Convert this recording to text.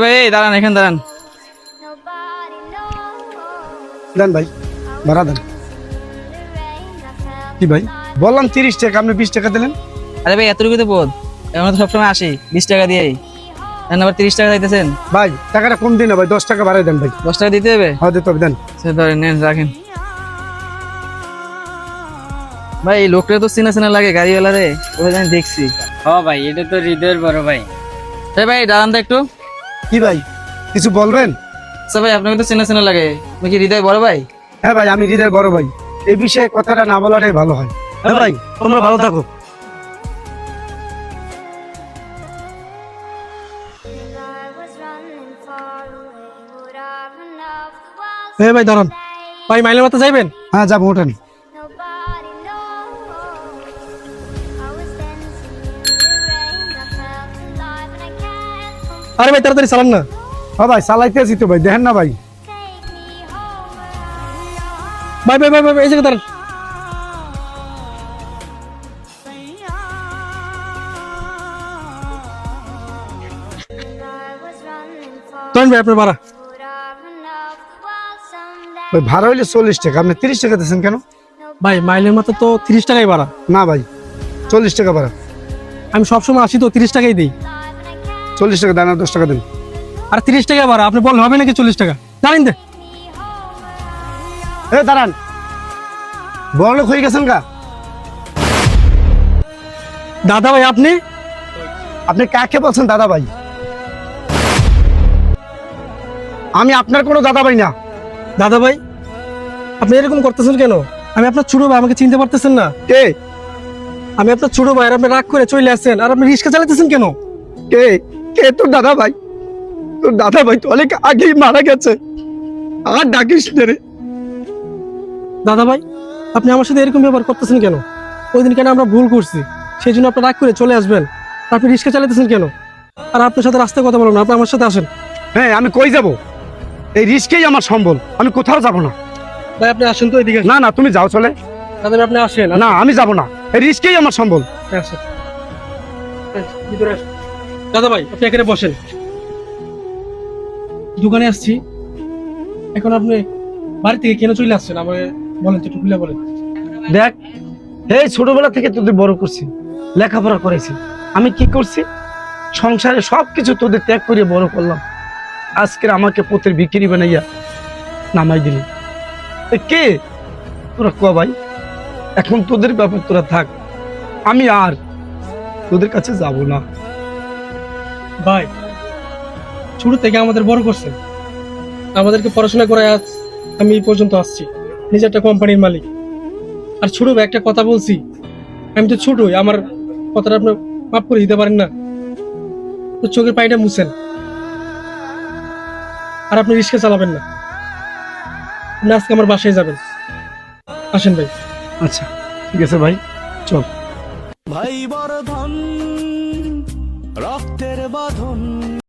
ভাই দাঁড়ান, এখানে দাঁড়ান। দেন ভাই, ভাড়া দেন। কি ভাই বললাম 30 টাকা, আপনি 20 টাকা দিলেন। আরে ভাই এতটুকু তো বোধ, আমরা তো সবসময় আসি 20 টাকা দিয়েই, আবার 30 টাকা দিতেছেন। ভাই টাকাটা কম দিন না ভাই, 10 টাকা বাড়াই দেন ভাই। 10 টাকা দিতে হবে? হ্যাঁ দিতে হবে, দেন। সে ধরেন, নেন রাখেন। ভাই এই লোকটা তো চেনা চেনা লাগে, গাড়িওয়ালা রে, ওই জানি দেখছি। ভাই এটা তো হৃদয়ের বড় ভাই। ভাই দাঁড়ান তো একটু। কি ভাই কিছু বলবেন? আচ্ছা ভাই আপনাকে তো চেনা চেনা লাগে, তুমি কি হৃদয় বড় ভাই? হ্যাঁ ভাই, আমি হৃদয়ের বড় ভাই। এই বিষয়ে কথাটা না বলাটাই ভালো হয়। হ্যাঁ ভাই, তোমরা ভালো থাকো। হ্যাঁ ভাই দাঁড়ান, ভাই মাইলের মাথা যাইবেন? হ্যাঁ যাবো, ওঠেন। আরে ভাই তাড়াতাড়ি চালান না। হ্যাঁ ভাই চালাইতে আছি তো ভাই, দেখেন না ভাই। ভাই ভাই ভাই ভাই, এই জায়গায় দাঁড়ান। ধরেন ভাই আপনার ভাড়া। ভাই ভাড়া হইলে 40 টাকা, আপনি 30 টাকা দিচ্ছেন কেন? ভাই মাইলের মাথা তো 30 টাকাই ভাড়া। না ভাই, 40 টাকা ভাড়া। আমি সবসময় আসি তো 30 টাকাই দিই। 40 টাকা দেন, আর 10 টাকা দেন। আর 30 টাকা ভাড়া, আপনি বললে হবে নাকি 40 টাকা? জানেন দে। এ দাঁড়ান, বড় লোক হয়ে গেছেন কা? দাদা ভাই আপনি? আপনি কাকে বলছেন দাদা ভাই? আমি আপনার কোনো দাদা ভাই না। দাদা ভাই আপনি এরকম করতেছেন কেন? আমি আপনার ছোট ভাই, আমাকে চিনতে পারতেছেন না? কে? আমি আপনার ছোট ভাই, আর আপনি রাগ করে চলে আসছেন, আর আপনি রিক্সা চালাতেছেন কেন? কে? কে তোর দাদা ভাই? তোর দাদা ভাই তো অনেক আগেই মারা গেছে, আর ডাকিস না রে। দাদা ভাই আপনি আমার সাথে এরকম ব্যবহার করতেছেন কেন? ওই দিন কেন আমরা ভুল করছি, সেই জন্য আপনি রাগ করে চলে আসবেন, আর আপনি রিক্সা চালাতেছেন কেন? আর আপনার সাথে রাস্তায় কথা বলবো না, আপনি আমার সাথে আসেন। হ্যাঁ আমি কই যাব? এই রিস্কেই আমার সম্বল, আমি কোথাও যাব না। ভাই আপনি আসেন তো এদিকে। না না, তুমি যাও চলে। দাদা ভাই আপনি আসেন। না আমি যাব না, এই রিস্কেই আমার সম্বল। আসেন ভিতরে আসেন। দাদা ভাই আপনি এখানে বসেন, দোকানে আসছি। এখন আপনি বাড়ি থেকে কেন চলে আসছেন আমাকে বলেন তো, একটু খুলে বলেন। দেখ, এই ছোটবেলা থেকে তোদের বড় করছি, লেখাপড়া করেছি। আমি কি করছি? সংসারে সবকিছু তোদের ত্যাগ করে বড় করলাম। আজকে আমাকে পথের বিক্রি বানাইয়া নামাই দিলি। এ কে তোরা? ক ভাই, এখন তোদের ব্যাপার, তোরা থাক, আমি আর তোদের কাছে যাব না। ভাই শুরু থেকে আমাদের বড় করছেন, আমাদেরকে পড়াশোনা করে আজ আমি এই পর্যন্ত আসছি, নিজে একটা কোম্পানির মালিক। আর ছোট ভাই একটা কথা বলছি, আমি তো ছোটই, আমার কথাটা আপনি মাফ করে দিতে পারেন না? তো চোখের পানিটা মুছেন, আর আপনি রিক্সা চালাবেন না। আপনি আজকে আমার বাসায় যাবেন, আসেন ভাই। আচ্ছা ঠিক আছে ভাই, চল। ভাই বড় ধন্য